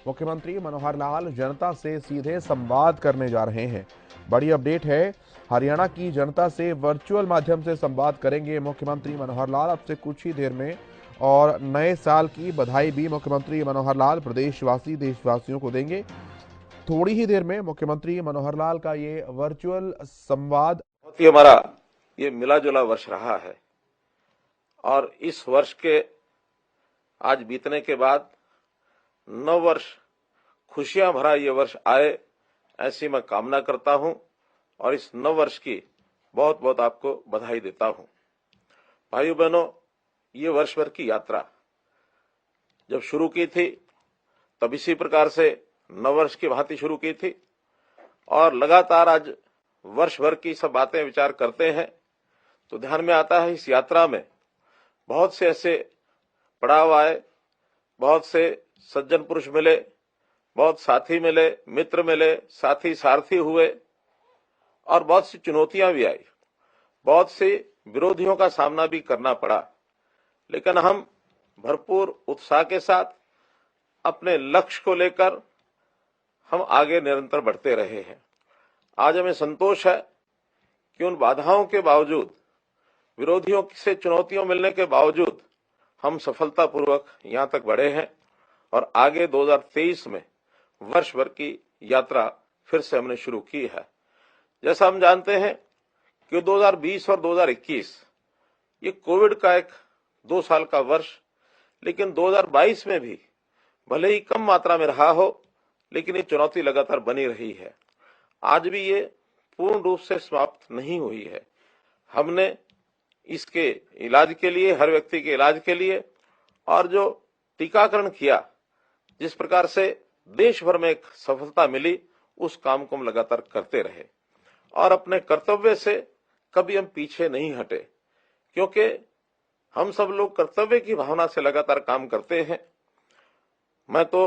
मुख्यमंत्री मनोहर लाल जनता से सीधे संवाद करने जा रहे हैं। बड़ी अपडेट है, हरियाणा की जनता से वर्चुअल माध्यम से संवाद करेंगे मुख्यमंत्री मनोहर लाल अब से कुछ ही देर में। और नए साल की बधाई भी मुख्यमंत्री मनोहर लाल देशवासियों को देंगे। थोड़ी ही देर में मुख्यमंत्री मनोहर लाल का ये वर्चुअल संवाद हमारा ये मिला जुला वर्ष रहा है और इस वर्ष के आज बीतने के बाद नव वर्ष खुशियां भरा ये वर्ष आए, ऐसी मैं कामना करता हूं और इस नव वर्ष की बहुत बहुत आपको बधाई देता हूं। भाइयों बहनों, ये वर्ष भर की यात्रा जब शुरू की थी तब इसी प्रकार से नव वर्ष की भांति शुरू की थी और लगातार आज वर्ष भर की सब बातें विचार करते हैं तो ध्यान में आता है इस यात्रा में बहुत से ऐसे पड़ाव आए, बहुत से सज्जन पुरुष मिले, बहुत साथी मिले, मित्र मिले, साथी सारथी हुए और बहुत सी चुनौतियां भी आई, बहुत से विरोधियों का सामना भी करना पड़ा। लेकिन हम भरपूर उत्साह के साथ अपने लक्ष्य को लेकर हम आगे निरंतर बढ़ते रहे हैं। आज हमें संतोष है कि उन बाधाओं के बावजूद, विरोधियों से चुनौतियों मिलने के बावजूद हम सफलतापूर्वक यहां तक बढ़े हैं और आगे 2023 में वर्ष भर की यात्रा फिर से हमने शुरू की है। जैसा हम जानते हैं कि 2020 और 2021 ये कोविड का एक 2 साल का वर्ष, लेकिन 2022 में भी भले ही कम मात्रा में रहा हो, लेकिन ये चुनौती लगातार बनी रही है। आज भी ये पूर्ण रूप से समाप्त नहीं हुई है। हमने इसके इलाज के लिए, हर व्यक्ति के इलाज के लिए और जो टीकाकरण किया, जिस प्रकार से देश भर में एक सफलता मिली, उस काम को हम लगातार करते रहे और अपने कर्तव्य से कभी हम पीछे नहीं हटे, क्योंकि हम सब लोग कर्तव्य की भावना से लगातार काम करते हैं। मैं तो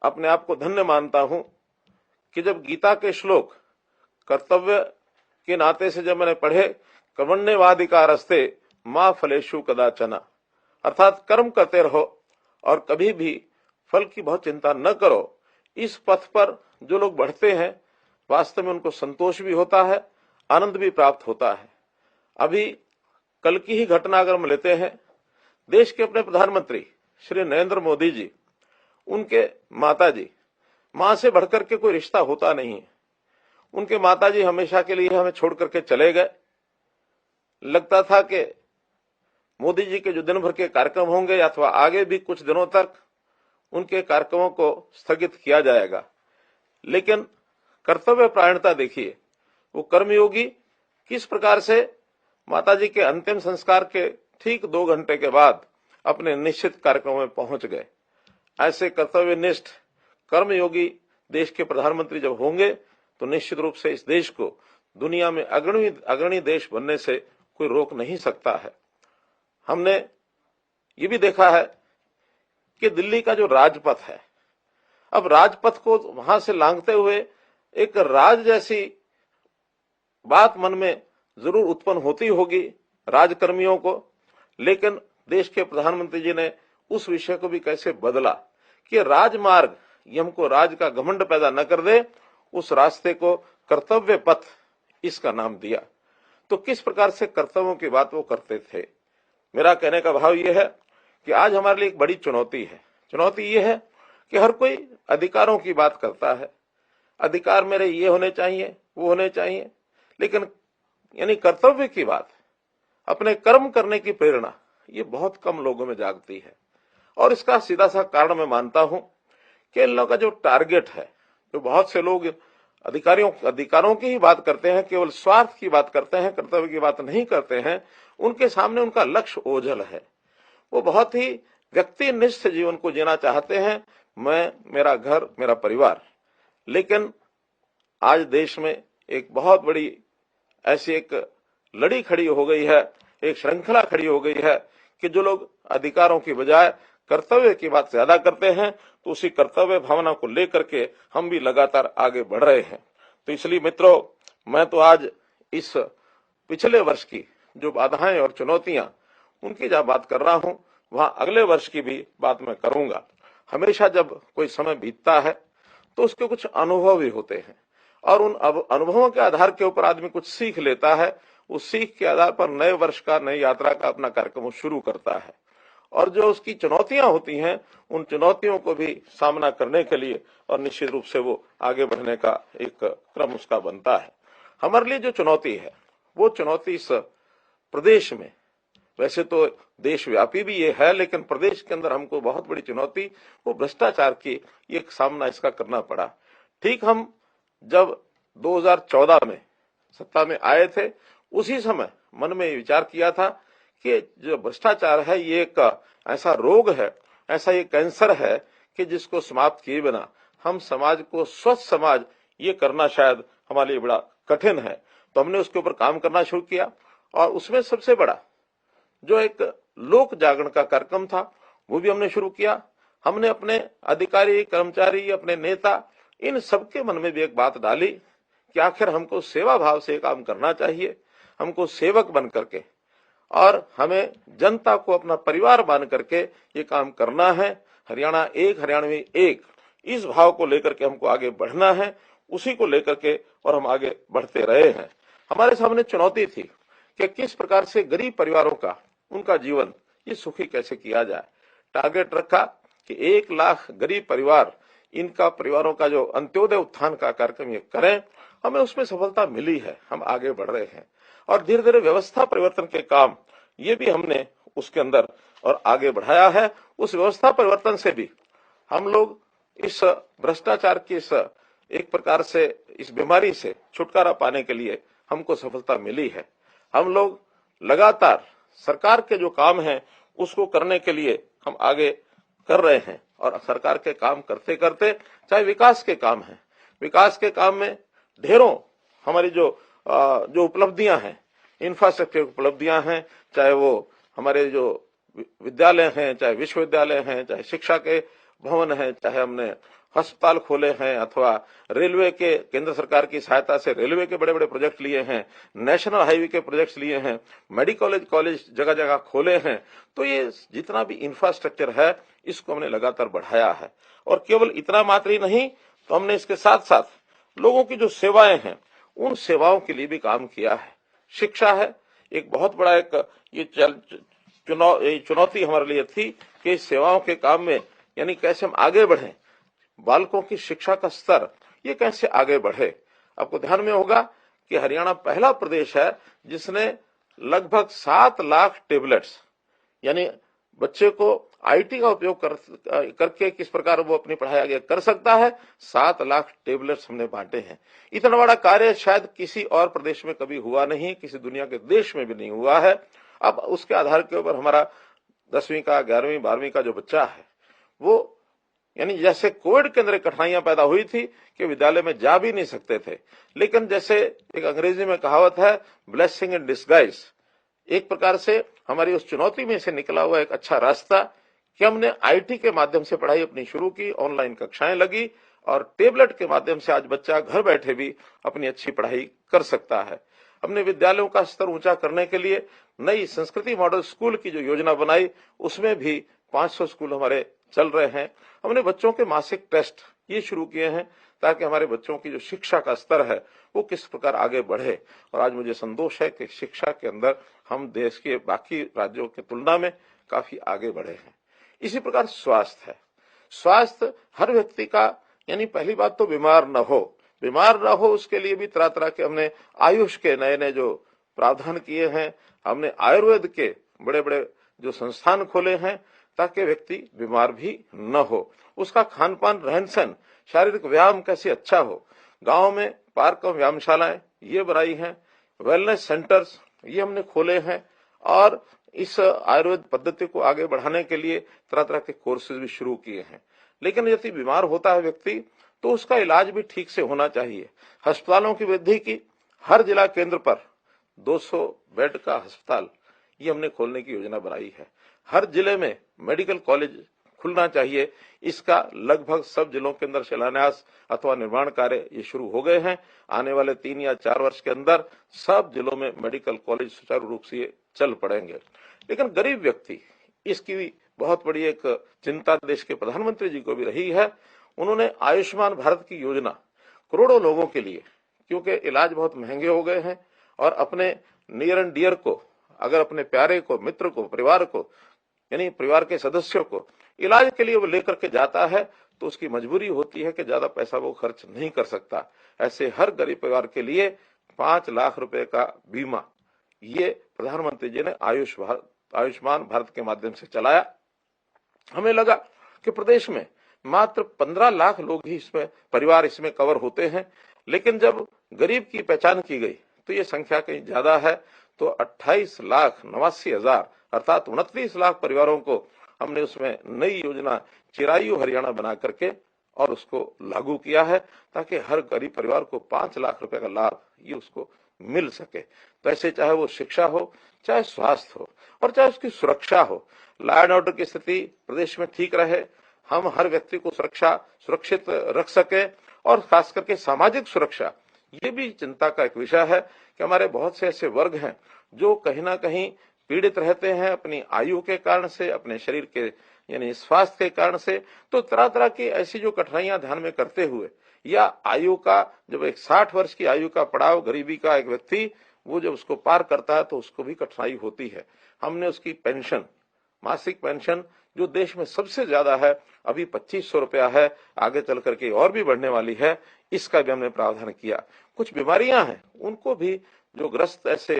अपने आप को धन्य मानता हूं कि जब गीता के श्लोक कर्तव्य के नाते से जब मैंने पढ़े, कर्मण्येवाधिकारस्ते मा फलेषु कदाचन, अर्थात कर्म करते रहो और कभी भी फल की बहुत चिंता न करो। इस पथ पर जो लोग बढ़ते हैं वास्तव में उनको संतोष भी होता है, आनंद भी प्राप्त होता है। अभी कल की ही घटना अगर हम लेते हैं, देश के अपने प्रधानमंत्री श्री नरेंद्र मोदी जी, उनके माताजी, मां से बढ़कर के कोई रिश्ता होता नहीं है। उनके माताजी हमेशा के लिए हमें छोड़ करके चले गए। लगता था कि मोदी जी के जो दिन भर के कार्यक्रम होंगे अथवा आगे भी कुछ दिनों तक उनके कार्यक्रमों को स्थगित किया जाएगा, लेकिन कर्तव्य परायणता देखिए, वो कर्मयोगी किस प्रकार से माताजी के अंतिम संस्कार के ठीक 2 घंटे के बाद अपने निश्चित कार्यक्रमों में पहुंच गए। ऐसे कर्तव्यनिष्ठ कर्मयोगी देश के प्रधानमंत्री जब होंगे तो निश्चित रूप से इस देश को दुनिया में अग्रणी देश बनने से कोई रोक नहीं सकता है। हमने ये भी देखा है कि दिल्ली का जो राजपथ है, अब राजपथ को वहां से लांघते हुए एक राज जैसी बात मन में जरूर उत्पन्न होती होगी राजकर्मियों को, लेकिन देश के प्रधानमंत्री जी ने उस विषय को भी कैसे बदला कि राजमार्ग ये हमको राज का घमंड पैदा न कर दे, उस रास्ते को कर्तव्य पथ इसका नाम दिया। तो किस प्रकार से कर्तव्यों की बात वो करते थे। मेरा कहने का भाव ये है कि आज हमारे लिए एक बड़ी चुनौती है। चुनौती ये है कि हर कोई अधिकारों की बात करता है, अधिकार मेरे ये होने चाहिए, वो होने चाहिए, लेकिन यानी कर्तव्य की बात, अपने कर्म करने की प्रेरणा, ये बहुत कम लोगों में जागती है। और इसका सीधा सा कारण मैं मानता हूं कि इन लोगों का जो टारगेट है, जो बहुत से लोग अधिकारों की ही बात करते हैं, केवल स्वार्थ की बात करते हैं, कर्तव्य की बात नहीं करते हैं, उनके सामने उनका लक्ष्य ओझल है। वो बहुत ही व्यक्तिनिष्ठ जीवन को जीना चाहते हैं, मैं, मेरा घर, मेरा परिवार। लेकिन आज देश में एक बहुत बड़ी ऐसी एक लड़ी खड़ी हो गई है, एक श्रृंखला खड़ी हो गई है कि जो लोग अधिकारों की बजाय कर्तव्य की बात ज्यादा करते हैं, तो उसी कर्तव्य भावना को लेकर के हम भी लगातार आगे बढ़ रहे हैं। तो इसलिए मित्रों, मैं तो आज इस पिछले वर्ष की जो बाधाएं और चुनौतियां, उनकी जहां बात कर रहा हूं, वहां अगले वर्ष की भी बात मैं करूंगा। हमेशा जब कोई समय बीतता है तो उसके कुछ अनुभव भी होते हैं और उन अनुभवों के आधार के ऊपर आदमी कुछ सीख लेता है। उस सीख के आधार पर नए वर्ष का, नई यात्रा का अपना कार्यक्रम शुरू करता है और जो उसकी चुनौतियां होती हैं उन चुनौतियों को भी सामना करने के लिए और निश्चित रूप से वो आगे बढ़ने का एक क्रम उसका बनता है। हमारे लिए जो चुनौती है वो चुनौती इस प्रदेश में, वैसे तो देशव्यापी भी ये है, लेकिन प्रदेश के अंदर हमको बहुत बड़ी चुनौती वो भ्रष्टाचार की एक सामना इसका करना पड़ा। ठीक हम जब 2014 में सत्ता में आए थे उसी समय मन में विचार किया था कि जो भ्रष्टाचार है ये एक ऐसा रोग है, ऐसा ये कैंसर है कि जिसको समाप्त किए बिना हम समाज को स्वस्थ समाज ये करना शायद हमारे लिए बड़ा कठिन है। तो हमने उसके ऊपर काम करना शुरू किया और उसमें सबसे बड़ा जो एक लोक जागरण का कार्यक्रम था वो भी हमने शुरू किया। हमने अपने अधिकारी, कर्मचारी, अपने नेता, इन सबके मन में भी एक बात डाली कि आखिर हमको सेवा भाव से काम करना चाहिए, हमको सेवक बन करके और हमें जनता को अपना परिवार मान करके ये काम करना है। हरियाणा एक, हरियाणवी एक, इस भाव को लेकर के हमको आगे बढ़ना है, उसी को लेकर के और हम आगे बढ़ते रहे हैं। हमारे सामने चुनौती थी कि किस प्रकार से गरीब परिवारों का, उनका जीवन ये सुखी कैसे किया जाए। टारगेट रखा कि 1 लाख गरीब परिवार, इनका परिवारों का जो अंत्योदय उत्थान का कार्यक्रम ये करें। हमें उसमें सफलता मिली है, हम आगे बढ़ रहे हैं और धीरे धीरे व्यवस्था परिवर्तन के काम ये भी हमने उसके अंदर और आगे बढ़ाया है। उस व्यवस्था परिवर्तन से भी हम लोग इस भ्रष्टाचार की इस एक प्रकार से इस बीमारी से छुटकारा पाने के लिए हमको सफलता मिली है। हम लोग लगातार सरकार के जो काम हैं उसको करने के लिए हम आगे कर रहे हैं और सरकार के काम करते करते, चाहे विकास के काम हैं, विकास के काम में ढेरों हमारी जो उपलब्धियां हैं, इंफ्रास्ट्रक्चर उपलब्धियां हैं, चाहे वो हमारे जो विद्यालय हैं, चाहे विश्वविद्यालय हैं, चाहे शिक्षा के भवन हैं, चाहे हमने अस्पताल खोले हैं अथवा रेलवे के केंद्र सरकार की सहायता से रेलवे के बड़े बड़े प्रोजेक्ट लिए हैं, नेशनल हाईवे के प्रोजेक्ट्स लिए हैं, मेडिकल कॉलेज जगह जगह खोले हैं। तो ये जितना भी इंफ्रास्ट्रक्चर है इसको हमने लगातार बढ़ाया है और केवल इतना मात्र ही नहीं, तो हमने इसके साथ साथ लोगों की जो सेवाएं हैं उन सेवाओं के लिए भी काम किया है। शिक्षा है एक बहुत बड़ा एक ये चुनौती हमारे लिए थी कि सेवाओं के काम में यानी कैसे हम आगे बढ़ें, बालकों की शिक्षा का स्तर ये कैसे आगे बढ़े। आपको ध्यान में होगा कि हरियाणा पहला प्रदेश है जिसने लगभग 7 लाख टेबलेट्स, यानी बच्चे को आईटी का उपयोग करके किस प्रकार वो अपनी पढ़ाई आगे कर सकता है, 7 लाख टेबलेट्स हमने बांटे हैं। इतना बड़ा कार्य शायद किसी और प्रदेश में कभी हुआ नहीं, किसी दुनिया के देश में भी नहीं हुआ है। अब उसके आधार के ऊपर हमारा 10वीं का, 11वीं, 12वीं का जो बच्चा है वो, यानी जैसे कोविड के अंदर कठिनाइयां पैदा हुई थी कि विद्यालय में जा भी नहीं सकते थे, लेकिन जैसे एक अंग्रेजी में कहावत है, ब्लेसिंग इन डिस्गाइज, एक प्रकार से हमारी उस चुनौती में से निकला हुआ एक अच्छा रास्ता कि हमने आईटी के माध्यम से पढ़ाई अपनी शुरू की, ऑनलाइन कक्षाएं लगी और टेबलेट के माध्यम से आज बच्चा घर बैठे भी अपनी अच्छी पढ़ाई कर सकता है। हमने विद्यालयों का स्तर ऊंचा करने के लिए नई संस्कृति मॉडल स्कूल की जो योजना बनाई, उसमें भी 500 स्कूल हमारे चल रहे हैं। हमने बच्चों के मासिक टेस्ट ये शुरू किए हैं ताकि हमारे बच्चों की जो शिक्षा का स्तर है वो किस प्रकार आगे बढ़े और आज मुझे संतोष है कि शिक्षा के अंदर हम देश के बाकी राज्यों की तुलना में काफी आगे बढ़े हैं। इसी प्रकार स्वास्थ्य है, स्वास्थ्य हर व्यक्ति का, यानी पहली बात तो बीमार न हो उसके लिए भी तरह तरह के हमने आयुष के नए नए जो प्रावधान किए हैं, हमने आयुर्वेद के बड़े बड़े जो संस्थान खोले हैं ताकि व्यक्ति बीमार भी न हो, उसका खान पान, रहन सहन, शारीरिक व्यायाम कैसे अच्छा हो। गांव में पार्क और व्यायामशालाएं ये बनाई हैं, वेलनेस सेंटर्स ये हमने खोले हैं और इस आयुर्वेद पद्धति को आगे बढ़ाने के लिए तरह तरह के कोर्सेज भी शुरू किए हैं। लेकिन यदि बीमार होता है व्यक्ति तो उसका इलाज भी ठीक से होना चाहिए। अस्पतालों की वृद्धि की, हर जिला केंद्र पर 200 बेड का अस्पताल ये हमने खोलने की योजना बनाई है। हर जिले में मेडिकल कॉलेज खुलना चाहिए, इसका लगभग सब जिलों के अंदर शिलान्यास अथवा निर्माण कार्य ये शुरू हो गए हैं। आने वाले 3 या 4 वर्ष के अंदर सब जिलों में मेडिकल कॉलेज सुचारू रूप से ये चल पड़ेंगे। लेकिन गरीब व्यक्ति, इसकी भी बहुत बड़ी एक चिंता देश के प्रधानमंत्री जी को भी रही है। उन्होंने आयुष्मान भारत की योजना करोड़ों लोगों के लिए, क्योंकि इलाज बहुत महंगे हो गए हैं और अपने नियर एंड डियर को, अगर अपने प्यारे को, मित्र को, परिवार को, यानी परिवार के सदस्यों को इलाज के लिए वो लेकर के जाता है तो उसकी मजबूरी होती है कि ज्यादा पैसा वो खर्च नहीं कर सकता। ऐसे हर गरीब परिवार के लिए 5 लाख रुपए का बीमा ये प्रधानमंत्री जी ने आयुष्मान भारत के माध्यम से चलाया। हमें लगा कि प्रदेश में मात्र 15 लाख लोग ही इसमें परिवार इसमें कवर होते हैं, लेकिन जब गरीब की पहचान की गई तो ये संख्या कहीं ज्यादा है। तो 28,89,000 अर्थात 29 लाख परिवारों को हमने उसमें नई योजना चिरायु हरियाणा बना करके और उसको लागू किया है, ताकि हर गरीब परिवार को 5 लाख रुपए का लाभ ये उसको मिल सके। तो ऐसे चाहे वो शिक्षा हो, चाहे स्वास्थ्य हो और चाहे उसकी सुरक्षा हो, लॉ एंड ऑर्डर की स्थिति प्रदेश में ठीक रहे, हम हर व्यक्ति को सुरक्षित रख सके और खास करके सामाजिक सुरक्षा ये भी चिंता का एक विषय है कि हमारे बहुत से ऐसे वर्ग हैं जो कहीं ना कहीं पीड़ित रहते हैं अपनी आयु के कारण से, अपने शरीर के यानी स्वास्थ्य के कारण से। तो तरह तरह की ऐसी जो कठिनाइयां ध्यान में करते हुए या आयु का जब एक 60 वर्ष की आयु का पड़ाव गरीबी का एक व्यक्ति वो जब उसको पार करता है तो उसको भी कठिनाई होती है। हमने उसकी पेंशन, मासिक पेंशन जो देश में सबसे ज्यादा है, अभी 2500 रुपया है, आगे चल करके और भी बढ़ने वाली है, इसका भी हमने प्रावधान किया। कुछ बीमारियां हैं उनको भी जो ग्रस्त ऐसे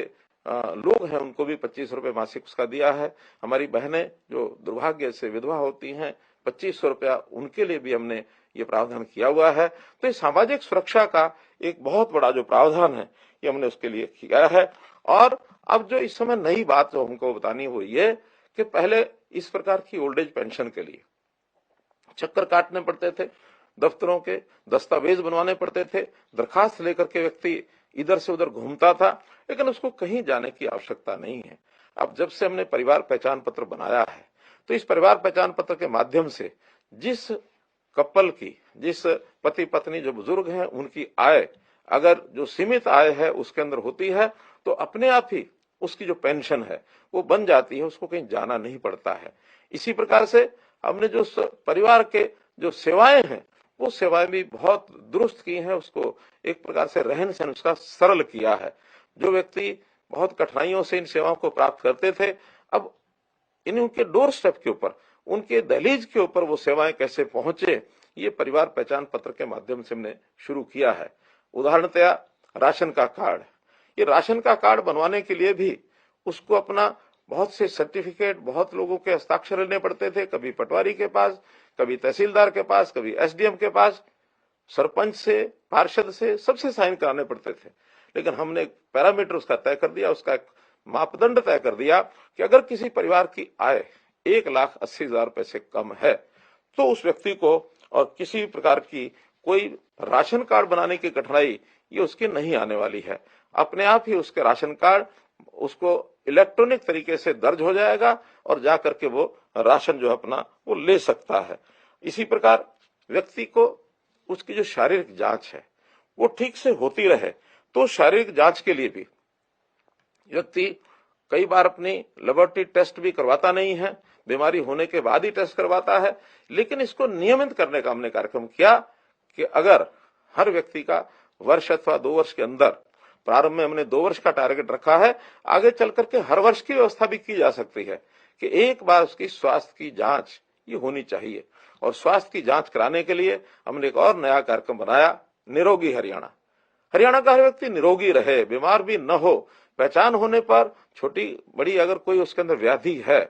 लोग हैं उनको भी 2500 रुपये मासिक उसका दिया है। हमारी बहनें जो दुर्भाग्य से विधवा होती हैं 2500 रुपया उनके लिए भी हमने ये प्रावधान किया हुआ है। तो ये सामाजिक सुरक्षा का एक बहुत बड़ा जो प्रावधान है ये हमने उसके लिए किया है। और अब जो इस समय नई बात जो हमको बतानी वो ये कि पहले इस प्रकार की ओल्ड एज पेंशन के लिए चक्कर काटने पड़ते थे, दफ्तरों के दस्तावेज बनवाने पड़ते थे, दरखास्त लेकर के व्यक्ति इधर से उधर घूमता था, लेकिन उसको कहीं जाने की आवश्यकता नहीं है। अब जब से हमने परिवार पहचान पत्र बनाया है तो इस परिवार पहचान पत्र के माध्यम से जिस कपल की, जिस पति पत्नी जो बुजुर्ग हैं उनकी आय अगर जो सीमित आय है उसके अंदर होती है तो अपने आप ही उसकी जो पेंशन है वो बन जाती है, उसको कहीं जाना नहीं पड़ता है। इसी प्रकार से हमने जो परिवार के जो सेवाएं हैं वो सेवाएं भी बहुत दुरुस्त की हैं, उसको एक प्रकार से रहन सहन उसका सरल किया है। जो व्यक्ति बहुत कठिनाइयों से इन सेवाओं को प्राप्त करते थे, अब उनके डोर स्टेप के ऊपर, उनके दहलीज के ऊपर वो सेवाएं कैसे पहुंचे, ये परिवार पहचान पत्र के माध्यम से हमने शुरू किया है। उदाहरणतया राशन का कार्ड, ये राशन का कार्ड बनवाने के लिए भी उसको अपना बहुत से सर्टिफिकेट बहुत लोगों के हस्ताक्षर लेने पड़ते थे, कभी पटवारी के पास, कभी तहसीलदार के पास, कभी एसडीएम के पास, सरपंच से, पार्षद से, सबसे साइन कराने पड़ते थे। लेकिन हमने एक पैरामीटर उसका तय कर दिया, उसका एक मापदंड तय कर दिया कि अगर किसी परिवार की आय 1,80,000 रुपए से कम है तो उस व्यक्ति को और किसी प्रकार की कोई राशन कार्ड बनाने की कठिनाई ये उसकी नहीं आने वाली है। अपने आप ही उसके राशन कार्ड उसको इलेक्ट्रॉनिक तरीके से दर्ज हो जाएगा और जाकर के वो राशन जो अपना वो ले सकता है। इसी प्रकार व्यक्ति को उसकी जो शारीरिक जांच है वो ठीक से होती रहे, तो शारीरिक जांच के लिए भी व्यक्ति कई बार अपनी लेबोरेटरी टेस्ट भी करवाता नहीं है, बीमारी होने के बाद ही टेस्ट करवाता है। लेकिन इसको नियमित करने का हमने कार्यक्रम किया कि अगर हर व्यक्ति का वर्ष अथवा 2 वर्ष के अंदर, प्रारंभ में हमने 2 वर्ष का टारगेट रखा है, आगे चल करके हर वर्ष की व्यवस्था भी की जा सकती है कि एक बार उसकी स्वास्थ्य की जांच ये होनी चाहिए। और स्वास्थ्य की जांच कराने के लिए हमने एक और नया कार्यक्रम बनाया, निरोगी हरियाणा। हरियाणा का हर व्यक्ति निरोगी रहे, बीमार भी न हो। पहचान होने पर छोटी बड़ी अगर कोई उसके अंदर व्याधि है,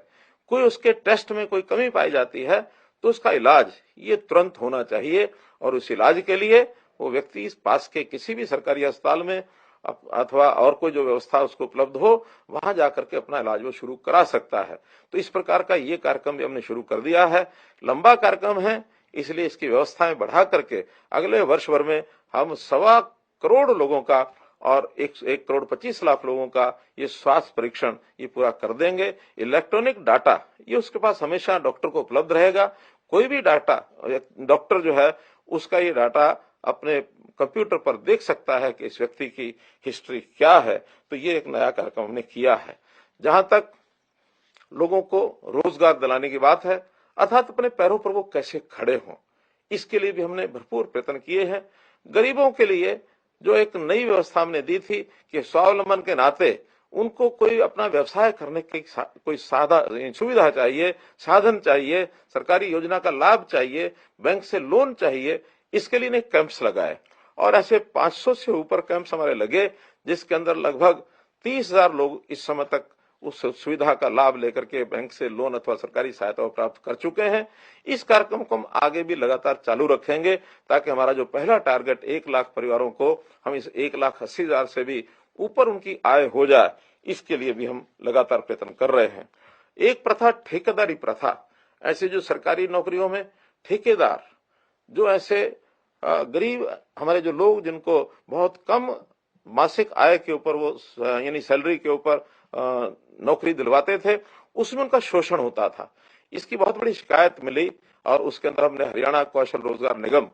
कोई उसके टेस्ट में कोई कमी पाई जाती है तो उसका इलाज ये तुरंत होना चाहिए। और उस इलाज के लिए वो व्यक्ति इस पास के किसी भी सरकारी अस्पताल में अथवा और कोई जो व्यवस्था उसको उपलब्ध हो वहां जाकर के अपना इलाज वो शुरू करा सकता है। तो इस प्रकार का ये कार्यक्रम भी हमने शुरू कर दिया है। लंबा कार्यक्रम है, इसलिए इसकी व्यवस्थाएं बढ़ा करके अगले वर्ष भर में हम 1.25 करोड़ लोगों का और 1,25,00,000 लोगों का ये स्वास्थ्य परीक्षण ये पूरा कर देंगे। इलेक्ट्रॉनिक डाटा ये उसके पास हमेशा डॉक्टर को उपलब्ध रहेगा। कोई भी डाटा डॉक्टर जो है उसका ये डाटा अपने कंप्यूटर पर देख सकता है कि इस व्यक्ति की हिस्ट्री क्या है। तो ये एक नया कार्यक्रम हमने किया है। जहां तक लोगों को रोजगार दिलाने की बात है, अर्थात अपने पैरों पर वो कैसे खड़े हों, इसके लिए भी हमने भरपूर प्रयत्न किए हैं। गरीबों के लिए जो एक नई व्यवस्था हमने दी थी कि स्वावलंबन के नाते उनको कोई अपना व्यवसाय करने की कोई सुविधा चाहिए, साधन चाहिए, सरकारी योजना का लाभ चाहिए, बैंक से लोन चाहिए, इसके लिए ने कैंप्स लगाए और ऐसे 500 से ऊपर कैंप्स हमारे लगे, जिसके अंदर लगभग 30,000 लोग इस समय तक उस सुविधा का लाभ लेकर के बैंक से लोन अथवा सरकारी सहायता प्राप्त कर चुके हैं। इस कार्यक्रम को हम आगे भी लगातार चालू रखेंगे ताकि हमारा जो पहला टारगेट 1 लाख परिवारों को हम इस 1,80,000 से भी ऊपर उनकी आय हो जाए, इसके लिए भी हम लगातार प्रयत्न कर रहे हैं। एक प्रथा ठेकेदारी प्रथा, ऐसे जो सरकारी नौकरियों में ठेकेदार, जो ऐसे गरीब हमारे जो लोग जिनको बहुत कम मासिक आय के ऊपर वो यानी सैलरी के ऊपर नौकरी दिलवाते थे, उसमें उनका शोषण होता था। इसकी बहुत बड़ी शिकायत मिली और उसके अंदर हमने हरियाणा कौशल रोजगार निगम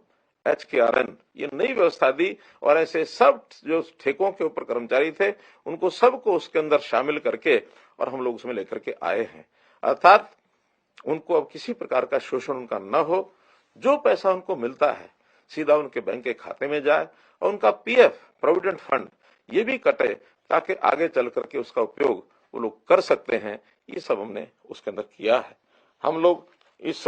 HKRN ये नई व्यवस्था दी और ऐसे सब जो ठेकों के ऊपर कर्मचारी थे उनको सबको उसके अंदर शामिल करके और हम लोग उसमें लेकर के आए हैं, अर्थात उनको अब किसी प्रकार का शोषण उनका न हो, जो पैसा उनको मिलता है सीधा उनके बैंक के खाते में जाए और उनका PF प्रोविडेंट फंड ये भी कटे ताकि आगे चल करके उसका उपयोग वो लोग कर सकते हैं। ये सब हमने उसके अंदर किया है। हम लोग इस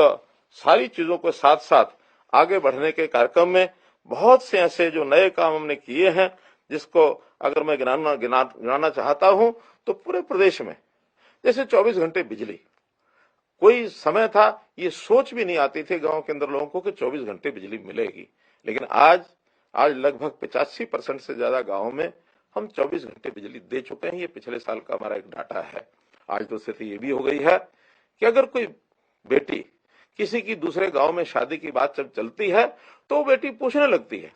सारी चीजों के साथ साथ आगे बढ़ने के कार्यक्रम में बहुत से ऐसे जो नए काम हमने किए हैं, जिसको अगर मैं गिनाना चाहता हूं तो पूरे प्रदेश में जैसे 24 घंटे बिजली, कोई समय था ये सोच भी नहीं आती थी गांव के अंदर लोगों को कि 24 घंटे बिजली मिलेगी, लेकिन आज लगभग 85% से ज्यादा गांवों में हम 24 घंटे बिजली दे चुके हैं। ये पिछले साल का हमारा एक डाटा है। आज तो स्थिति ये भी हो गई है कि अगर कोई बेटी किसी की दूसरे गांव में शादी की बात जब चलती है तो बेटी पूछने लगती है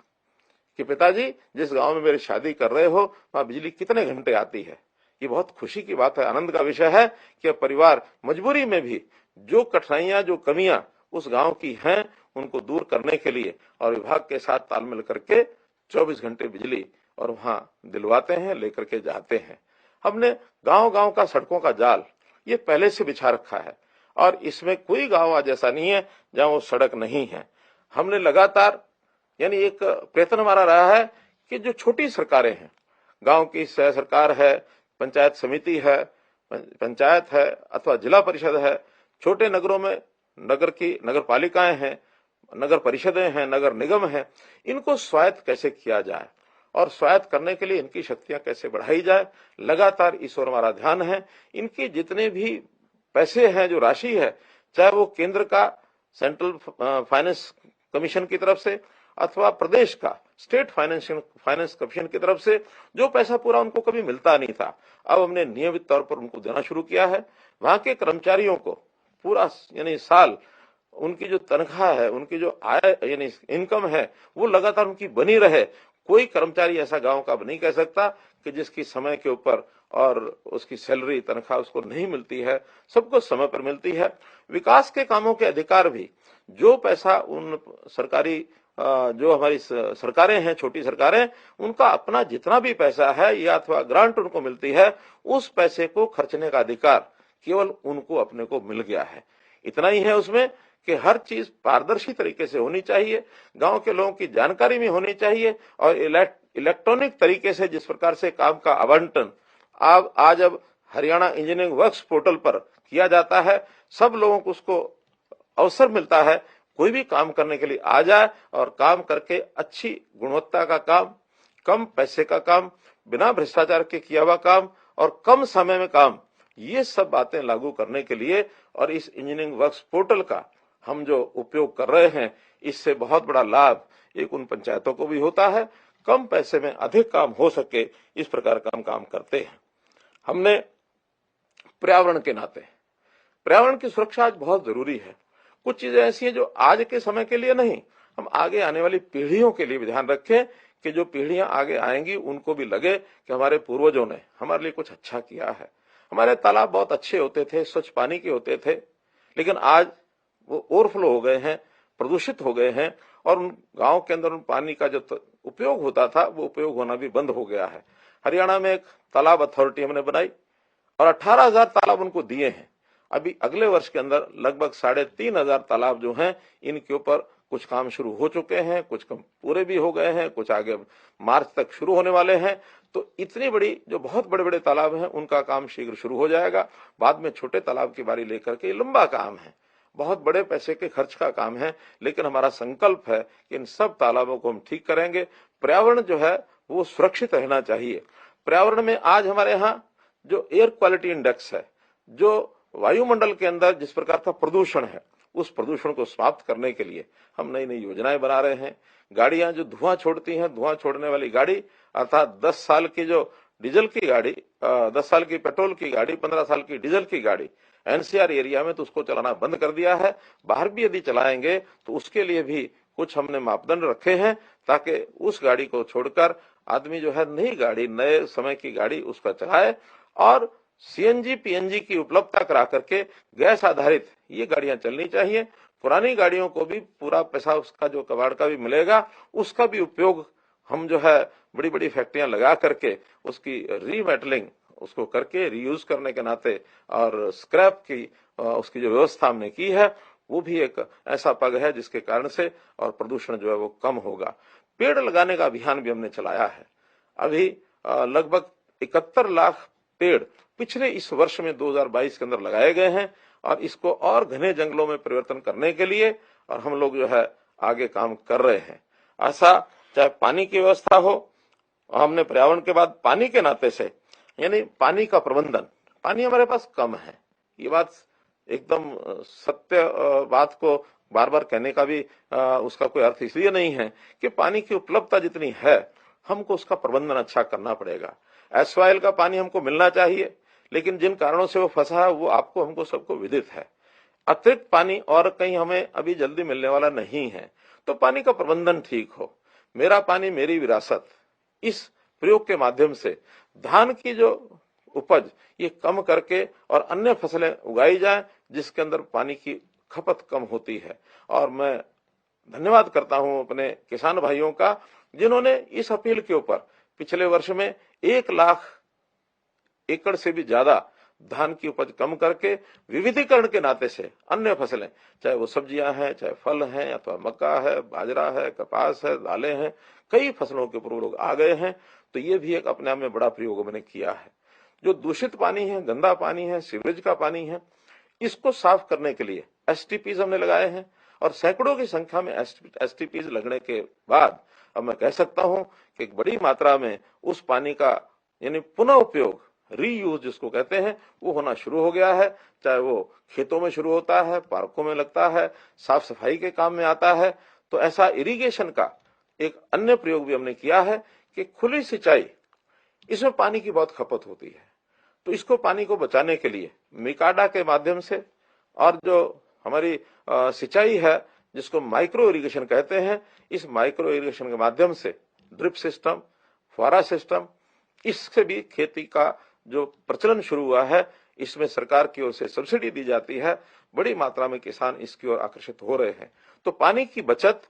कि पिताजी जिस गांव में मेरी शादी कर रहे हो वहां बिजली कितने घंटे आती है। ये बहुत खुशी की बात है, आनंद का विषय है कि परिवार मजबूरी में भी जो कठिनाइयां जो कमियां उस गांव की हैं उनको दूर करने के लिए और विभाग के साथ तालमेल करके 24 घंटे बिजली और वहां दिलवाते हैं, लेकर के जाते हैं। हमने गांव-गांव का सड़कों का जाल ये पहले से बिछा रखा है और इसमें कोई गांव आज ऐसा नहीं है जहां वो सड़क नहीं है। हमने लगातार यानी एक प्रयत्न हमारा रहा है कि जो छोटी सरकारें हैं, गांव की सह सरकार है, पंचायत समिति है, पंचायत है अथवा जिला परिषद है, छोटे नगरों में नगर पालिकाएं हैं, नगर परिषदें हैं, नगर निगम हैं, इनको स्वायत्त कैसे किया जाए और स्वायत्त करने के लिए इनकी शक्तियां कैसे बढ़ाई जाए, लगातार इस ओर हमारा ध्यान है। इनकी जितने भी पैसे हैं, जो राशि है, चाहे वो केंद्र का सेंट्रल फाइनेंस कमीशन की तरफ से अथवा प्रदेश का स्टेट फाइनेंस कमीशन की तरफ से, जो पैसा पूरा उनको कभी मिलता नहीं था, अब हमने नियमित तौर पर उनको देना शुरू किया है। वहां के कर्मचारियों को पूरा यानी साल उनकी जो तनख्वाह है, उनकी जो आय यानी इनकम है, वो लगातार उनकी बनी रहे। कोई कर्मचारी ऐसा गांव का नहीं कह सकता कि जिसकी समय के ऊपर और उसकी सैलरी तनख्वाह उसको नहीं मिलती है, सबको समय पर मिलती है। विकास के कामों के अधिकार भी, जो पैसा उन सरकारी जो हमारी सरकारें हैं, छोटी सरकारें, उनका अपना जितना भी पैसा है या अथवा ग्रांट उनको मिलती है, उस पैसे को खर्चने का अधिकार केवल उनको अपने को मिल गया है। इतना ही है उसमें कि हर चीज पारदर्शी तरीके से होनी चाहिए, गांव के लोगों की जानकारी में होनी चाहिए और इलेक्ट्रॉनिक तरीके से जिस प्रकार से काम का आवंटन आज अब हरियाणा इंजीनियरिंग वर्क्स पोर्टल पर किया जाता है, सब लोगों को उसको अवसर मिलता है, कोई भी काम करने के लिए आ जाए और काम करके अच्छी गुणवत्ता का काम, कम पैसे का काम, बिना भ्रष्टाचार के किया हुआ काम और कम समय में काम, ये सब बातें लागू करने के लिए और इस इंजीनियरिंग वर्क्स पोर्टल का हम जो उपयोग कर रहे हैं, इससे बहुत बड़ा लाभ एक उन पंचायतों को भी होता है, कम पैसे में अधिक काम हो सके, इस प्रकार का हम काम करते हैं। हमने पर्यावरण के नाते, पर्यावरण की सुरक्षा आज बहुत जरूरी है। कुछ चीजें ऐसी हैं जो आज के समय के लिए नहीं, हम आगे आने वाली पीढ़ियों के लिए भी ध्यान रखें कि जो पीढ़ियां आगे आएंगी उनको भी लगे कि हमारे पूर्वजों ने हमारे लिए कुछ अच्छा किया है। हमारे तालाब बहुत अच्छे होते थे, स्वच्छ पानी के होते थे, लेकिन आज वो ओवरफ्लो हो गए हैं, प्रदूषित हो गए हैं और उन गांव के अंदर उन पानी का जो उपयोग होता था वो उपयोग होना भी बंद हो गया है। हरियाणा में एक तालाब अथॉरिटी हमने बनाई और 18,000 तालाब उनको दिए हैं, अभी अगले वर्ष के अंदर लगभग 3,500 तालाब जो हैं इनके ऊपर कुछ काम शुरू हो चुके हैं, कुछ काम पूरे भी हो गए हैं, कुछ आगे मार्च तक शुरू होने वाले हैं। तो इतनी बड़ी जो बहुत बड़े बड़े तालाब हैं उनका काम शीघ्र शुरू हो जाएगा। बाद में छोटे तालाब की बारी लेकर के लंबा काम है, बहुत बड़े पैसे के खर्च का काम है, लेकिन हमारा संकल्प है कि इन सब तालाबों को हम ठीक करेंगे। पर्यावरण जो है वो सुरक्षित रहना चाहिए। पर्यावरण में आज हमारे यहाँ जो एयर क्वालिटी इंडेक्स है, जो वायुमंडल के अंदर जिस प्रकार का प्रदूषण है, उस प्रदूषण को समाप्त करने के लिए हम नई नई योजनाएं बना रहे हैं। गाड़ियां जो धुआं छोड़ती हैं, धुआं छोड़ने वाली गाड़ी अर्थात 10 साल की जो डीजल की गाड़ी, 10 साल की पेट्रोल की गाड़ी, 15 साल की डीजल की गाड़ी एनसीआर एरिया में तो उसको चलाना बंद कर दिया है। बाहर भी यदि चलाएंगे तो उसके लिए भी कुछ हमने मापदंड रखे हैं, ताकि उस गाड़ी को छोड़कर आदमी जो है नई गाड़ी, नए समय की गाड़ी उसका चलाए। और सीएनजी पीएनजी की उपलब्धता करा करके गैस आधारित ये गाड़ियां चलनी चाहिए। पुरानी गाड़ियों को भी पूरा पैसा उसका जो कबाड़ का भी मिलेगा, उसका भी उपयोग हम जो है बड़ी बड़ी फैक्ट्रियां लगा करके उसकी रीमेटलिंग उसको करके रीयूज करने के नाते और स्क्रैप की उसकी जो व्यवस्था हमने की है वो भी एक ऐसा पग है जिसके कारण से और प्रदूषण जो है वो कम होगा। पेड़ लगाने का अभियान भी हमने चलाया है। अभी लगभग 71 लाख पेड़ पिछले इस वर्ष में 2022 के अंदर लगाए गए हैं और इसको और घने जंगलों में परिवर्तन करने के लिए और हम लोग जो है आगे काम कर रहे हैं। ऐसा चाहे पानी की व्यवस्था हो, हमने पर्यावरण के बाद पानी के नाते से यानी पानी का प्रबंधन, पानी हमारे पास कम है, ये बात एकदम सत्य बात को बार बार कहने का भी उसका कोई अर्थ इसलिए नहीं है कि पानी की उपलब्धता जितनी है हमको उसका प्रबंधन अच्छा करना पड़ेगा। एसवाइल का पानी हमको मिलना चाहिए, लेकिन जिन कारणों से वो फंसा है वो आपको हमको सबको विदित है। अतिरिक्त पानी और कहीं हमें अभी जल्दी मिलने वाला नहीं है, तो पानी का प्रबंधन ठीक हो। मेरा पानी मेरी विरासत, इस प्रयोग के माध्यम से धान की जो उपज ये कम करके और अन्य फसलें उगाई जाए जिसके अंदर पानी की खपत कम होती है। और मैं धन्यवाद करता हूं अपने किसान भाइयों का जिन्होंने इस अपील के ऊपर पिछले वर्ष में 1 लाख एकड़ से भी ज्यादा धान की उपज कम करके विविधीकरण के नाते से अन्य फसलें, चाहे वो सब्जियां हैं, चाहे फल हैं, अथवा मक्का है, बाजरा है, कपास है, दालें हैं, कई फसलों के ऊपर लोग आ गए हैं। तो ये भी एक अपने आप में बड़ा प्रयोग मैंने किया है। जो दूषित पानी है, गंदा पानी है, सीवरेज का पानी है, इसको साफ करने के लिए एसटीपीज हमने लगाए हैं और सैकड़ों की संख्या में एसटीपीज लगने के बाद अब मैं कह सकता हूं कि एक बड़ी मात्रा में उस पानी का यानी पुनः उपयोग, रीयूज जिसको कहते हैं, वो होना शुरू हो गया है। चाहे वो खेतों में शुरू होता है, पार्कों में लगता है, साफ सफाई के काम में आता है। तो ऐसा इरिगेशन का एक अन्य प्रयोग भी हमने किया है कि खुली सिंचाई, इसमें पानी की बहुत खपत होती है, तो इसको पानी को बचाने के लिए मिकाडा के माध्यम से और जो हमारी सिंचाई है जिसको माइक्रो इरिगेशन कहते हैं, इस माइक्रो इरिगेशन के माध्यम से ड्रिप सिस्टम, फुहारा सिस्टम, इससे भी खेती का जो प्रचलन शुरू हुआ है, इसमें सरकार की ओर से सब्सिडी दी जाती है। बड़ी मात्रा में किसान इसकी ओर आकर्षित हो रहे हैं। तो पानी की बचत,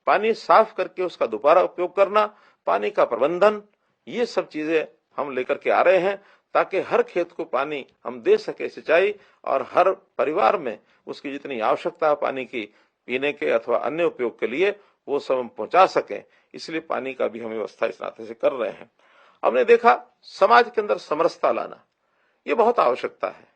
पानी साफ करके उसका दोबारा उपयोग करना, पानी का प्रबंधन, ये सब चीजें हम लेकर के आ रहे हैं ताकि हर खेत को पानी हम दे सके सिंचाई, और हर परिवार में उसकी जितनी आवश्यकता है पानी की पीने के अथवा अन्य उपयोग के लिए, वो सब हम पहुंचा सकें। इसलिए पानी का भी हम व्यवस्था इस नाते से कर रहे हैं। हमने देखा समाज के अंदर समरसता लाना, ये बहुत आवश्यकता है।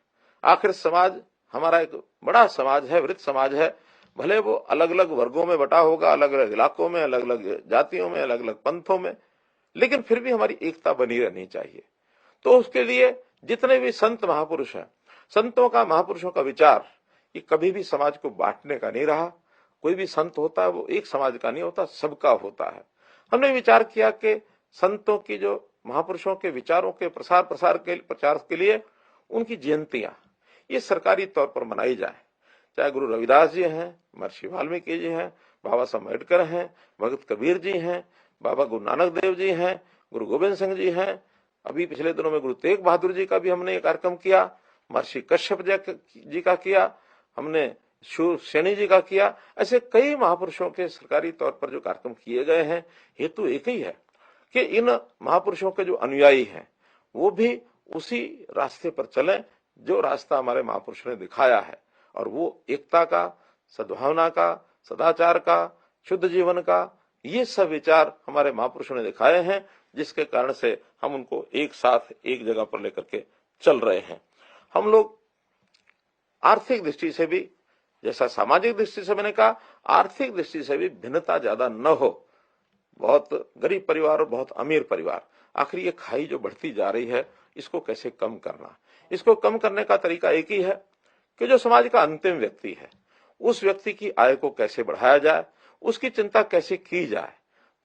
आखिर समाज हमारा एक बड़ा समाज है, वृत्त समाज है। भले वो अलग अलग वर्गों में बटा होगा, अलग अलग इलाकों में, अलग अलग जातियों में, अलग अलग पंथों में, लेकिन फिर भी हमारी एकता बनी रहनी चाहिए। तो उसके लिए जितने भी संत महापुरुष हैं, संतों का, महापुरुषों का विचार ये कभी भी समाज को बांटने का नहीं रहा। कोई भी संत होता है वो एक समाज का नहीं होता, सबका होता है। हमने विचार किया कि संतों की, जो महापुरुषों के विचारों के प्रचार के लिए उनकी जयंतियां ये सरकारी तौर पर मनाई जाए। चाहे गुरु रविदास जी हैं, महर्षि वाल्मीकि जी हैं, बाबा साहब अम्बेडकर हैं, भगत कबीर जी हैं, बाबा गुरु नानक देव जी हैं, गुरु गोविंद सिंह जी हैं, अभी पिछले दिनों में गुरु तेग बहादुर जी का भी हमने एक कार्यक्रम किया, महर्षि कश्यप जी का किया, हमने शूरसेनी जी का किया। ऐसे कई महापुरुषों के सरकारी तौर पर जो कार्यक्रम किए गए हैं, हेतु एक ही है कि इन महापुरुषों के जो अनुयायी हैं वो भी उसी रास्ते पर चलें जो रास्ता हमारे महापुरुषों ने दिखाया है, और वो एकता का, सद्भावना का, सदाचार का, शुद्ध जीवन का, ये सब विचार हमारे महापुरुषों ने दिखाए हैं, जिसके कारण से हम उनको एक साथ एक जगह पर लेकर के चल रहे हैं। हम लोग आर्थिक दृष्टि से भी, जैसा सामाजिक दृष्टि से मैंने कहा, आर्थिक दृष्टि से भी भिन्नता ज्यादा न हो। बहुत गरीब परिवार और बहुत अमीर परिवार, आखिर ये खाई जो बढ़ती जा रही है, इसको कैसे कम करना। इसको कम करने का तरीका एक ही है कि जो समाज का अंतिम व्यक्ति है, उस व्यक्ति की आय को कैसे बढ़ाया जाए, उसकी चिंता कैसे की जाए।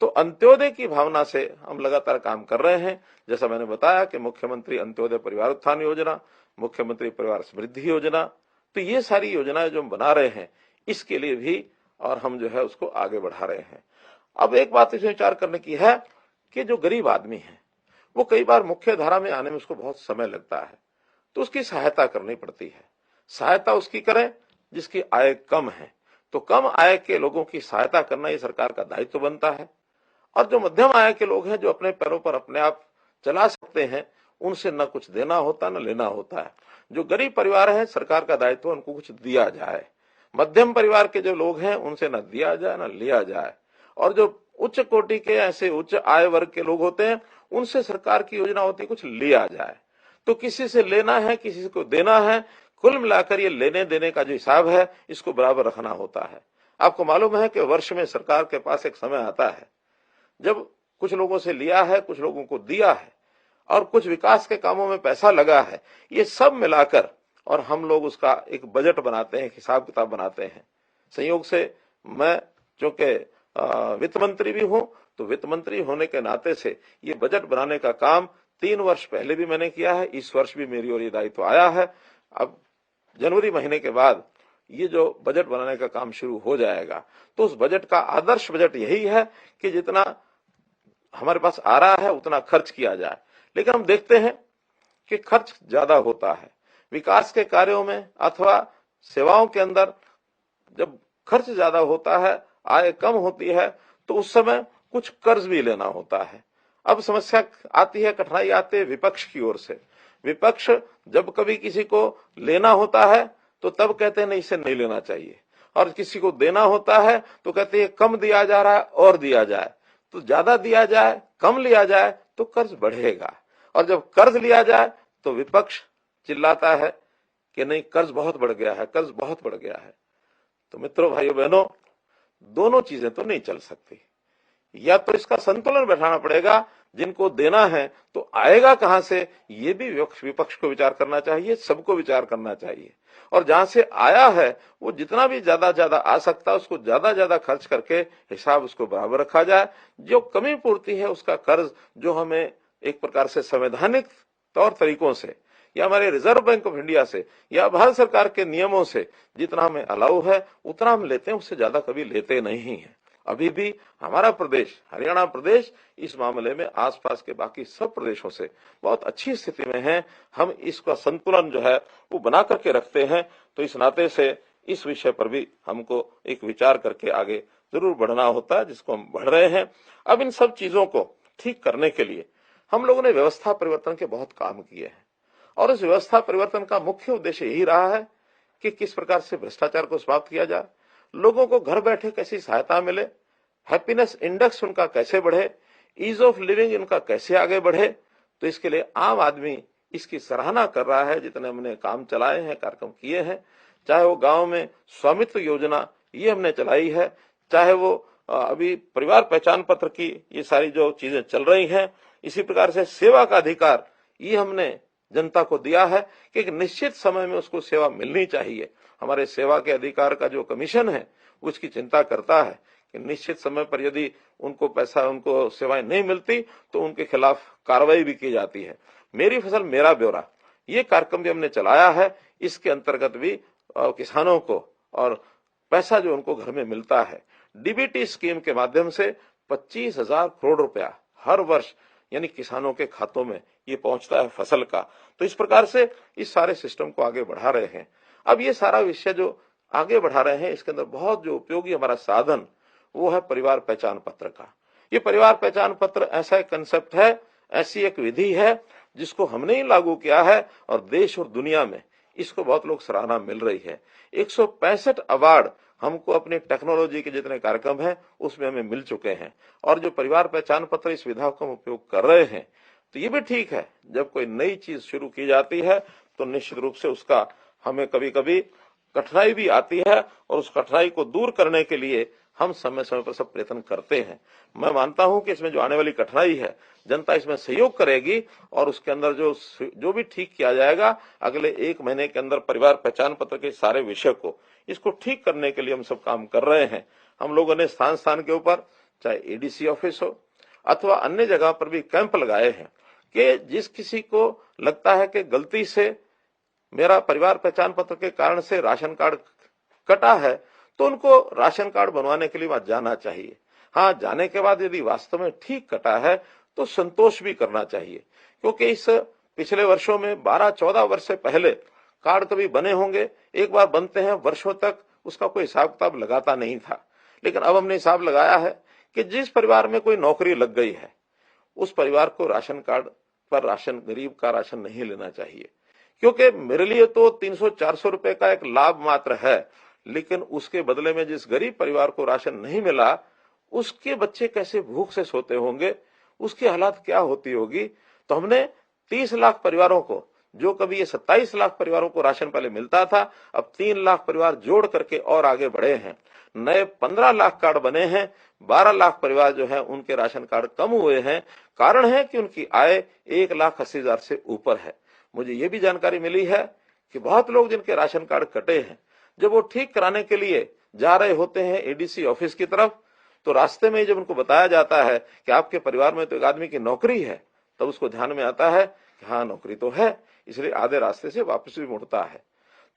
तो अंत्योदय की भावना से हम लगातार काम कर रहे हैं। जैसा मैंने बताया कि मुख्यमंत्री अंत्योदय परिवार उत्थान योजना, मुख्यमंत्री परिवार समृद्धि योजना, तो ये सारी योजनाएं जो हम बना रहे हैं, इसके लिए भी और हम जो है उसको आगे बढ़ा रहे हैं। अब एक बात इसमें विचार करने की है कि जो गरीब आदमी है, वो कई बार मुख्य धारा में आने में उसको बहुत समय लगता है, तो उसकी सहायता करनी पड़ती है। सहायता उसकी करें जिसकी आय कम है, तो कम आय के लोगों की सहायता करना ये सरकार का दायित्व बनता है। और जो मध्यम आय के लोग हैं, जो अपने पैरों पर अपने आप चला सकते हैं, उनसे न कुछ देना होता न लेना होता है। जो गरीब परिवार है, सरकार का दायित्व उनको कुछ दिया जाए। मध्यम परिवार के जो लोग हैं, उनसे न दिया जाए न लिया जाए। और जो उच्च कोटि के, ऐसे उच्च आय वर्ग के लोग होते हैं, उनसे सरकार की योजना होती है कुछ लिया जाए। तो किसी से लेना है, किसी को देना है, कुल मिलाकर ये लेने देने का जो हिसाब है, इसको बराबर रखना होता है। आपको मालूम है कि वर्ष में सरकार के पास एक समय आता है जब कुछ लोगों से लिया है, कुछ लोगों को दिया है, और कुछ विकास के कामों में पैसा लगा है। ये सब मिलाकर और हम लोग उसका एक बजट बनाते हैं, हिसाब किताब बनाते हैं। संयोग से मैं चूंकि वित्त मंत्री भी हूं, तो वित्त मंत्री होने के नाते से ये बजट बनाने का काम 3 वर्ष पहले भी मैंने किया है। इस वर्ष भी मेरी ओर ये दायित्व आया है। अब जनवरी महीने के बाद ये जो बजट बनाने का काम शुरू हो जाएगा, तो उस बजट का आदर्श बजट यही है कि जितना हमारे पास आ रहा है उतना खर्च किया जाए। लेकिन हम देखते हैं कि खर्च ज्यादा होता है विकास के कार्यों में अथवा सेवाओं के अंदर। जब खर्च ज्यादा होता है, आय कम होती है, तो उस समय कुछ कर्ज भी लेना होता है। अब समस्या आती है, कठिनाई आती है विपक्ष की ओर से। विपक्ष जब कभी किसी को लेना होता है तो तब कहते हैं नहीं, इसे नहीं लेना चाहिए, और किसी को देना होता है तो कहते हैं कम दिया जा रहा है और दिया जाए। तो ज्यादा दिया जाए, कम लिया जाए तो कर्ज बढ़ेगा, और जब कर्ज लिया जाए तो विपक्ष चिल्लाता है कि नहीं, कर्ज बहुत बढ़ गया है, कर्ज बहुत बढ़ गया है। तो मित्रों, भाइयों बहनों, दोनों चीजें तो नहीं चल सकती। या तो इसका संतुलन बैठाना पड़ेगा, जिनको देना है तो आएगा कहां से, ये भी विपक्ष को विचार करना चाहिए, सबको विचार करना चाहिए। और जहां से आया है वो जितना भी ज्यादा आ सकता है, उसको ज्यादा खर्च करके हिसाब उसको बराबर रखा जाए। जो कमी पूर्ति है उसका कर्ज, जो हमें एक प्रकार से संवैधानिक तौर तरीकों से या हमारे रिजर्व बैंक ऑफ इंडिया से या भारत सरकार के नियमों से जितना हमें अलाउ है उतना हम लेते हैं, उससे ज्यादा कभी लेते नहीं है। अभी भी हमारा प्रदेश, हरियाणा प्रदेश, इस मामले में आसपास के बाकी सब प्रदेशों से बहुत अच्छी स्थिति में है। हम इसका संतुलन जो है वो बना करके रखते हैं। तो इस नाते से इस विषय पर भी हमको एक विचार करके आगे जरूर बढ़ना होता है, जिसको हम बढ़ रहे हैं। अब इन सब चीजों को ठीक करने के लिए हम लोगों ने व्यवस्था परिवर्तन के बहुत काम किए हैं, और इस व्यवस्था परिवर्तन का मुख्य उद्देश्य यही रहा है कि किस प्रकार से भ्रष्टाचार को समाप्त किया जाए, लोगों को घर बैठे कैसी सहायता मिले, हैप्पीनेस इंडेक्स उनका कैसे बढ़े, ईज ऑफ लिविंग इनका कैसे आगे बढ़े। तो इसके लिए आम आदमी इसकी सराहना कर रहा है। जितने हमने काम चलाए हैं, कार्यक्रम किए हैं, चाहे वो गांव में स्वामित्व योजना ये हमने चलाई है, चाहे वो अभी परिवार पहचान पत्र की ये सारी जो चीजें चल रही हैं, इसी प्रकार से सेवा का अधिकार ये हमने जनता को दिया है कि एक निश्चित समय में उसको सेवा मिलनी चाहिए। हमारे सेवा के अधिकार का जो कमीशन है उसकी चिंता करता है कि निश्चित समय पर यदि उनको पैसा, उनको सेवाएं नहीं मिलती तो उनके खिलाफ कार्रवाई भी की जाती है। मेरी फसल मेरा ब्यौरा ये कार्यक्रम भी हमने चलाया है। इसके अंतर्गत भी किसानों को और पैसा जो उनको घर में मिलता है, डीबीटी स्कीम के माध्यम से 25,000 करोड़ रुपया हर वर्ष यानी किसानों के खातों में ये पहुंचता है फसल का। तो इस प्रकार से इस सारे सिस्टम को आगे बढ़ा रहे हैं। अब ये सारा विषय जो आगे बढ़ा रहे हैं, इसके अंदर बहुत जो उपयोगी हमारा साधन वो है परिवार पहचान पत्र का। ये परिवार पहचान पत्र ऐसा एक कंसेप्ट है, ऐसी एक विधि है जिसको हमने ही लागू किया है और देश और दुनिया में इसको बहुत लोग सराहना मिल रही है। 165 अवार्ड हमको अपनी टेक्नोलॉजी के जितने कार्यक्रम हैं उसमें हमें मिल चुके हैं। और जो परिवार पहचान पत्र इस विधा का हम उपयोग कर रहे हैं, तो ये भी ठीक है। जब कोई नई चीज शुरू की जाती है तो निश्चित रूप से उसका हमें कभी कभी कठिनाई भी आती है और उस कठिनाई को दूर करने के लिए हम समय समय पर सब प्रयत्न करते हैं। मैं मानता हूं कि इसमें जो आने वाली कठिनाई है जनता इसमें सहयोग करेगी और उसके अंदर जो भी ठीक किया जाएगा अगले 1 महीने के अंदर परिवार पहचान पत्र के सारे विषय को इसको ठीक करने के लिए हम सब काम कर रहे हैं। हम लोगों ने स्थान स्थान के ऊपर चाहे एडीसी ऑफिस हो अथवा अन्य जगह पर भी कैंप लगाए हैं कि जिस किसी को लगता है कि गलती से मेरा परिवार पहचान पत्र के कारण से राशन कार्ड कटा है तो उनको राशन कार्ड बनवाने के लिए वहां जाना चाहिए। हाँ, जाने के बाद यदि वास्तव में ठीक कटा है तो संतोष भी करना चाहिए, क्योंकि इस पिछले वर्षों में 12-14 वर्ष से पहले कार्ड कभी बने होंगे, एक बार बनते हैं वर्षों तक उसका कोई हिसाब किताब लगाता नहीं था। लेकिन अब हमने हिसाब लगाया है कि जिस परिवार में कोई नौकरी लग गई है उस परिवार को राशन कार्ड पर राशन, गरीब का राशन नहीं लेना चाहिए। क्योंकि मेरे लिए तो 300-400 रुपए का एक लाभ मात्र है, लेकिन उसके बदले में जिस गरीब परिवार को राशन नहीं मिला उसके बच्चे कैसे भूख से सोते होंगे, उसकी हालात क्या होती होगी। तो हमने 30 लाख परिवारों को, जो कभी ये 27 लाख परिवारों को राशन पहले मिलता था, अब 3 लाख परिवार जोड़ करके और आगे बढ़े हैं। नए 15 लाख कार्ड बने हैं। 12 लाख परिवार जो है उनके राशन कार्ड कम हुए हैं। कारण है कि उनकी आय 1,80,000 से ऊपर है। मुझे ये भी जानकारी मिली है कि बहुत लोग जिनके राशन कार्ड कटे हैं, जब वो ठीक कराने के लिए जा रहे होते हैं एडीसी ऑफिस की तरफ, तो रास्ते में जब उनको बताया जाता है कि आपके परिवार में तो एक आदमी की नौकरी है, तब उसको ध्यान में आता है कि हाँ नौकरी तो है, इसलिए आधे रास्ते से वापस भी मुड़ता है।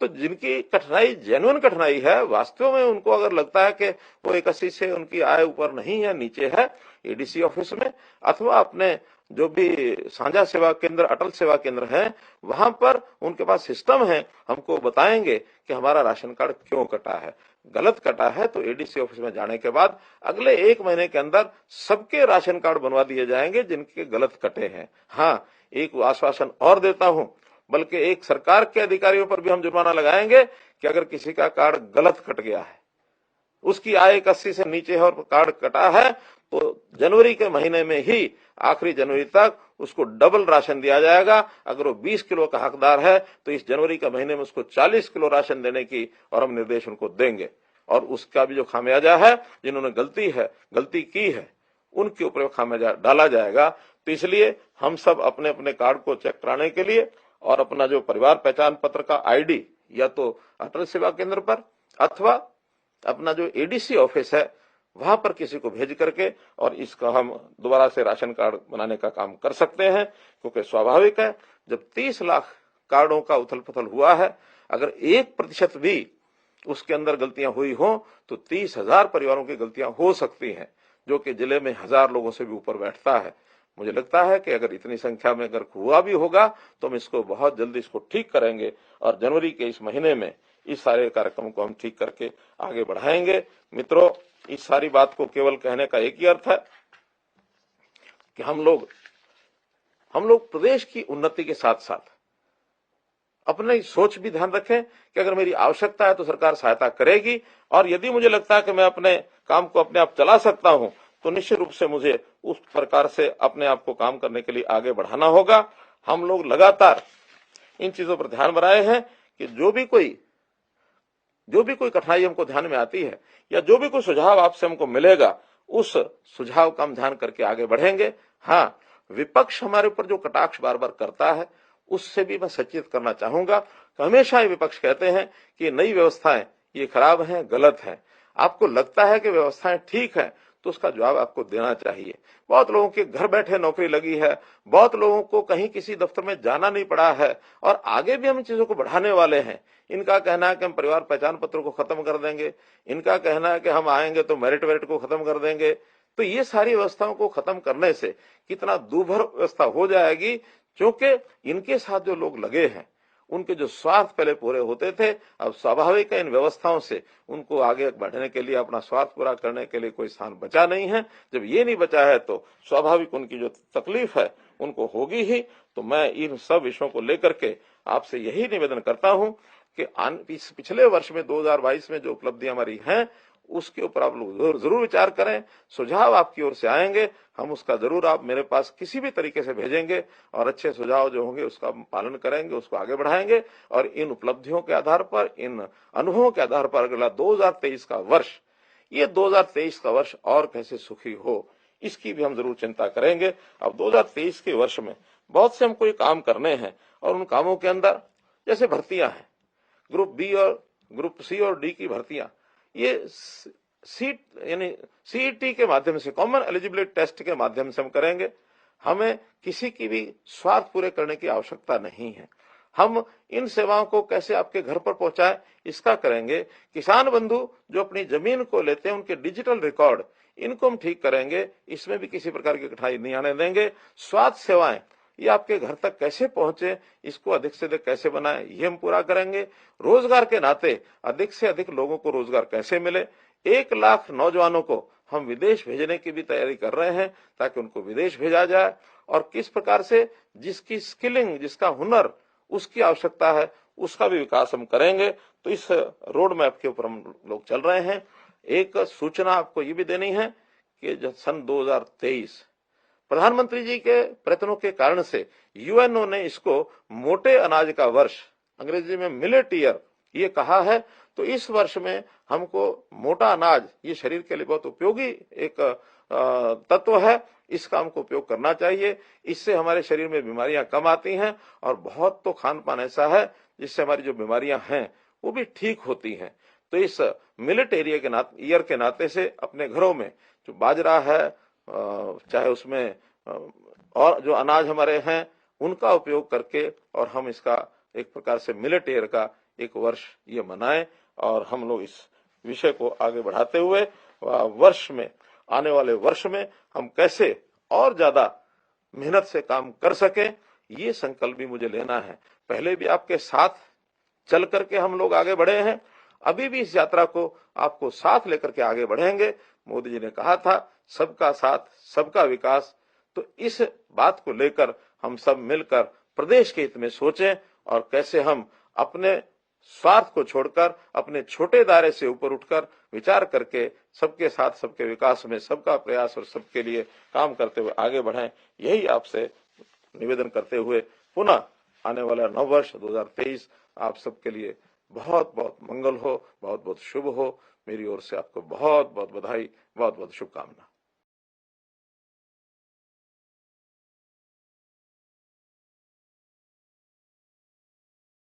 तो जिनकी कठिनाई जेन्युइन कठिनाई है, वास्तव में उनको अगर लगता है कि वो 81 से उनकी आय ऊपर नहीं है, नीचे है, एडीसी ऑफिस में अथवा अपने जो भी साझा सेवा केंद्र, अटल सेवा केंद्र है, वहां पर उनके पास सिस्टम है, हमको बताएंगे कि हमारा राशन कार्ड क्यों कटा है। गलत कटा है तो एडीसी ऑफिस में जाने के बाद अगले 1 महीने के अंदर सबके राशन कार्ड बनवा दिए जाएंगे जिनके गलत कटे हैं। हाँ, एक आश्वासन और देता हूं, बल्कि एक सरकार के अधिकारियों पर भी हम जुर्माना लगाएंगे कि अगर किसी का कार्ड गलत कट गया है, उसकी आय 81 से नीचे है और कार्ड कटा है, तो जनवरी के महीने में ही आखिरी जनवरी तक उसको डबल राशन दिया जाएगा। अगर वो 20 किलो का हकदार है तो इस जनवरी के महीने में उसको 40 किलो राशन देने की और हम निर्देश उनको देंगे। और उसका भी जो खामियाजा है, जिन्होंने गलती की है, उनके ऊपर खामियाजा डाला जाएगा। तो इसलिए हम सब अपने अपने कार्ड को चेक कराने के लिए और अपना जो परिवार पहचान पत्र का आईडी या तो अटल सेवा केंद्र पर अथवा अपना जो एडीसी ऑफिस है वहां पर किसी को भेज करके और इसका हम दोबारा से राशन कार्ड बनाने का काम कर सकते हैं। क्योंकि स्वाभाविक है, जब 30 लाख कार्डों का उथल पुथल हुआ है, अगर 1% भी उसके अंदर गलतियां हुई हो तो 30,000 परिवारों की गलतियां हो सकती हैं, जो कि जिले में 1000 लोगों से भी ऊपर बैठता है। मुझे लगता है कि अगर इतनी संख्या में अगर हुआ भी होगा तो हम इसको बहुत जल्दी इसको ठीक करेंगे और जनवरी के इस महीने में इस सारे कार्यक्रम को हम ठीक करके आगे बढ़ाएंगे। मित्रों, इस सारी बात को केवल कहने का एक ही अर्थ है कि हम लोग प्रदेश की उन्नति के साथ साथ अपनी सोच भी ध्यान रखें कि अगर मेरी आवश्यकता है तो सरकार सहायता करेगी, और यदि मुझे लगता है कि मैं अपने काम को अपने आप चला सकता हूं तो निश्चित रूप से मुझे उस प्रकार से अपने आप को काम करने के लिए आगे बढ़ाना होगा। हम लोग लगातार इन चीजों पर ध्यान बनाए हैं कि जो भी कोई कठिनाई हमको ध्यान में आती है या जो भी कोई सुझाव आपसे हमको मिलेगा, उस सुझाव का हम ध्यान करके आगे बढ़ेंगे। हाँ, विपक्ष हमारे ऊपर जो कटाक्ष बार बार करता है उससे भी मैं सचेत करना चाहूंगा। हमेशा ये विपक्ष कहते हैं कि नई व्यवस्थाएं ये खराब हैं, गलत हैं। आपको लगता है कि व्यवस्थाएं ठीक है तो उसका जवाब आपको देना चाहिए। बहुत लोगों के घर बैठे नौकरी लगी है, बहुत लोगों को कहीं किसी दफ्तर में जाना नहीं पड़ा है, और आगे भी हम इन चीजों को बढ़ाने वाले हैं। इनका कहना है कि हम परिवार पहचान पत्र को खत्म कर देंगे, इनका कहना है कि हम आएंगे तो मेरिट वेरिट को खत्म कर देंगे। तो ये सारी व्यवस्थाओं को खत्म करने से कितना दूभर व्यवस्था हो जाएगी, क्योंकि इनके साथ जो लोग लगे हैं उनके जो स्वार्थ पहले पूरे होते थे, अब स्वाभाविक है इन व्यवस्थाओं से उनको आगे बढ़ने के लिए, अपना स्वार्थ पूरा करने के लिए कोई स्थान बचा नहीं है। जब ये नहीं बचा है तो स्वाभाविक उनकी जो तकलीफ है उनको होगी ही। तो मैं इन सब विषयों को लेकर के आपसे यही निवेदन करता हूं कि पिछले वर्ष में 2022 में जो उपलब्धियां हमारी हैं उसके ऊपर आप लोग जरूर विचार करें। सुझाव आपकी ओर से आएंगे, हम उसका जरूर आप मेरे पास किसी भी तरीके से भेजेंगे और अच्छे सुझाव जो होंगे उसका पालन करेंगे, उसको आगे बढ़ाएंगे और इन उपलब्धियों के आधार पर, इन अनुभवों के आधार पर अगला 2023 का वर्ष, ये 2023 का वर्ष और कैसे सुखी हो इसकी भी हम जरूर चिंता करेंगे। अब 2023 के वर्ष में बहुत से हमको ये काम करने हैं और उन कामों के अंदर जैसे भर्तियां हैं, ग्रुप बी और ग्रुप सी और डी की भर्तियां, ये सीट यानी सीईटी के माध्यम से, कॉमन एलिजिबिलिटी टेस्ट के माध्यम से हम करेंगे। हमें किसी की भी स्वार्थ पूरे करने की आवश्यकता नहीं है। हम इन सेवाओं को कैसे आपके घर पर पहुंचाए इसका करेंगे। किसान बंधु जो अपनी जमीन को लेते हैं उनके डिजिटल रिकॉर्ड, इनको हम ठीक करेंगे, इसमें भी किसी प्रकार की कठिनाई नहीं आने देंगे। स्वास्थ्य सेवाएं ये आपके घर तक कैसे पहुंचे, इसको अधिक से अधिक कैसे बनाए, ये हम पूरा करेंगे। रोजगार के नाते अधिक से अधिक लोगों को रोजगार कैसे मिले। 1 लाख नौजवानों को हम विदेश भेजने की भी तैयारी कर रहे हैं ताकि उनको विदेश भेजा जाए और किस प्रकार से जिसकी स्किलिंग, जिसका हुनर उसकी आवश्यकता है उसका भी विकास हम करेंगे। तो इस रोड मैप के ऊपर हम लोग चल रहे हैं। एक सूचना आपको ये भी देनी है कि सन 2023 प्रधानमंत्री जी के प्रयत्नों के कारण से यूएनओ ने इसको मोटे अनाज का वर्ष, अंग्रेजी में मिलेट ईयर, ये कहा है। तो इस वर्ष में हमको मोटा अनाज, ये शरीर के लिए बहुत उपयोगी एक तत्व है, इसका हमको उपयोग करना चाहिए। इससे हमारे शरीर में बीमारियां कम आती हैं और बहुत तो खान पान ऐसा है जिससे हमारी जो बीमारियां हैं वो भी ठीक होती हैं। तो इस मिलेट ईयर के नाते से अपने घरों में जो बाजरा है, चाहे उसमें और जो अनाज हमारे हैं उनका उपयोग करके और हम इसका एक प्रकार से मिलेट ईयर का एक वर्ष ये मनाएं और हम लोग इस विषय को आगे बढ़ाते हुए वर्ष में, आने वाले वर्ष में हम कैसे और ज्यादा मेहनत से काम कर सकें, ये संकल्प भी मुझे लेना है। पहले भी आपके साथ चल करके हम लोग आगे बढ़े हैं, अभी भी इस यात्रा को आपको साथ लेकर के आगे बढ़ेंगे। मोदी जी ने कहा था सबका साथ सबका विकास, तो इस बात को लेकर हम सब मिलकर प्रदेश के हित में सोचें और कैसे हम अपने स्वार्थ को छोड़कर अपने छोटे दायरे से ऊपर उठकर विचार करके सबके साथ सबके विकास में सबका प्रयास और सबके लिए काम करते हुए आगे बढ़ें। यही आपसे निवेदन करते हुए पुनः आने वाला नववर्ष 2023 आप सबके लिए बहुत बहुत मंगल हो, बहुत बहुत शुभ हो। मेरी ओर से आपको बहुत बहुत बधाई, बहुत बहुत शुभकामना।